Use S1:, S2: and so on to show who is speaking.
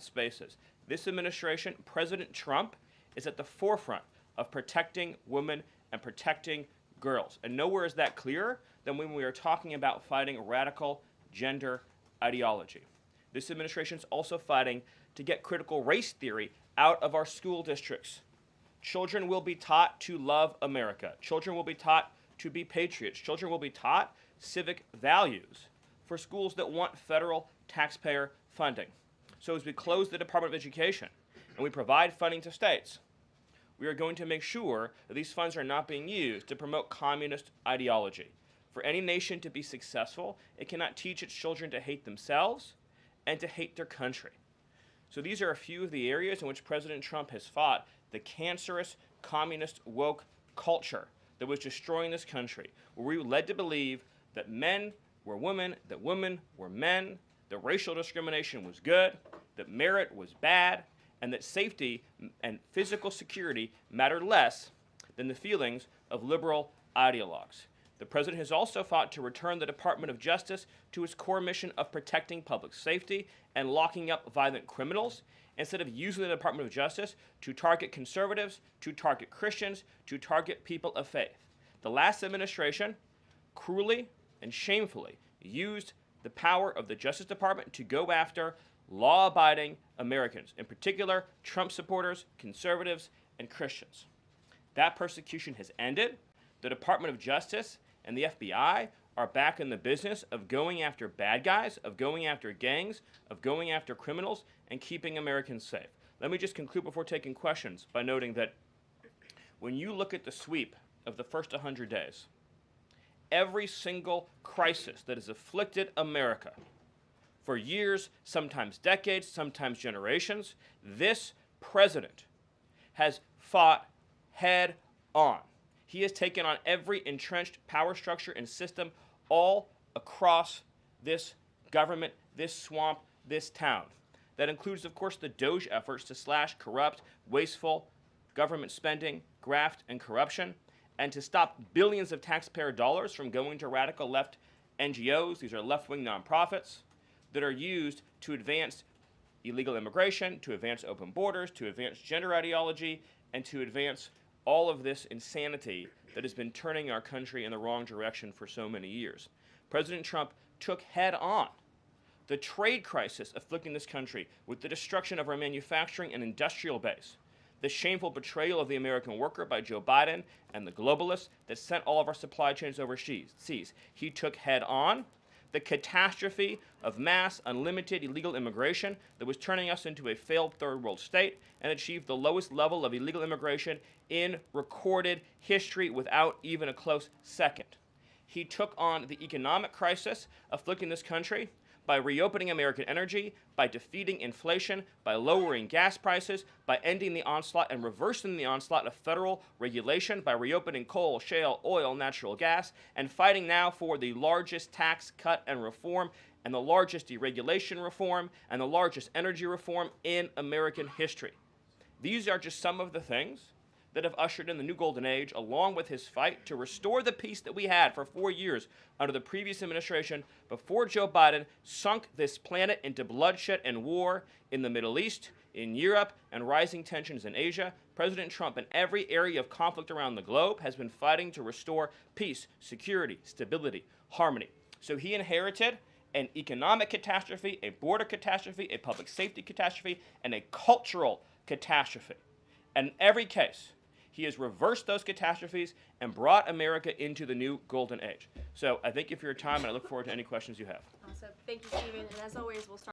S1: combat spaces. This administration, President Trump, is at the forefront of protecting women and protecting girls. And nowhere is that clearer than when we are talking about fighting radical gender ideology. This administration is also fighting to get critical race theory out of our school districts. Children will be taught to love America. Children will be taught to be patriots. Children will be taught civic values for schools that want federal taxpayer funding. So as we close the Department of Education and we provide funding to states, we are going to make sure that these funds are not being used to promote communist ideology. For any nation to be successful, it cannot teach its children to hate themselves and to hate their country. So these are a few of the areas in which President Trump has fought the cancerous communist woke culture that was destroying this country, where we were led to believe that men were women, that women were men, that racial discrimination was good, that merit was bad, and that safety and physical security mattered less than the feelings of liberal ideologues. The president has also fought to return the Department of Justice to its core mission of protecting public safety and locking up violent criminals, instead of using the Department of Justice to target conservatives, to target Christians, to target people of faith. The last administration cruelly and shamefully used the power of the Justice Department to go after law-abiding Americans, in particular Trump supporters, conservatives, and Christians. That persecution has ended. The Department of Justice and the FBI are back in the business of going after bad guys, of going after gangs, of going after criminals, and keeping Americans safe. Let me just conclude before taking questions by noting that when you look at the sweep of the first 100 days, every single crisis that has afflicted America for years, sometimes decades, sometimes generations, this president has fought head on. He has taken on every entrenched power structure and system all across this government, this swamp, this town. That includes, of course, the DOGE efforts to slash corrupt, wasteful government spending, graft, and corruption, and to stop billions of taxpayer dollars from going to radical left NGOs. These are left-wing nonprofits that are used to advance illegal immigration, to advance open borders, to advance gender ideology, and to advance all of this insanity that has been turning our country in the wrong direction for so many years. President Trump took head on the trade crisis afflicting this country with the destruction of our manufacturing and industrial base, the shameful betrayal of the American worker by Joe Biden and the globalists that sent all of our supply chains overseas. He took head on the catastrophe of mass, unlimited illegal immigration that was turning us into a failed third world state, and achieved the lowest level of illegal immigration in recorded history without even a close second. He took on the economic crisis afflicting this country by reopening American energy, by defeating inflation, by lowering gas prices, by ending the onslaught and reversing the onslaught of federal regulation, by reopening coal, shale, oil, natural gas, and fighting now for the largest tax cut and reform, and the largest deregulation reform, and the largest energy reform in American history. These are just some of the things that have ushered in the new golden age, along with his fight to restore the peace that we had for 4 years under the previous administration before Joe Biden sunk this planet into bloodshed and war in the Middle East, in Europe, and rising tensions in Asia. President Trump, in every area of conflict around the globe, has been fighting to restore peace, security, stability, harmony. So he inherited an economic catastrophe, a border catastrophe, a public safety catastrophe, and a cultural catastrophe. And in every case, he has reversed those catastrophes and brought America into the new golden age. So I thank you for your time, and I look forward to any questions you have.
S2: Awesome. Thank you, Stephen. And as always, we'll start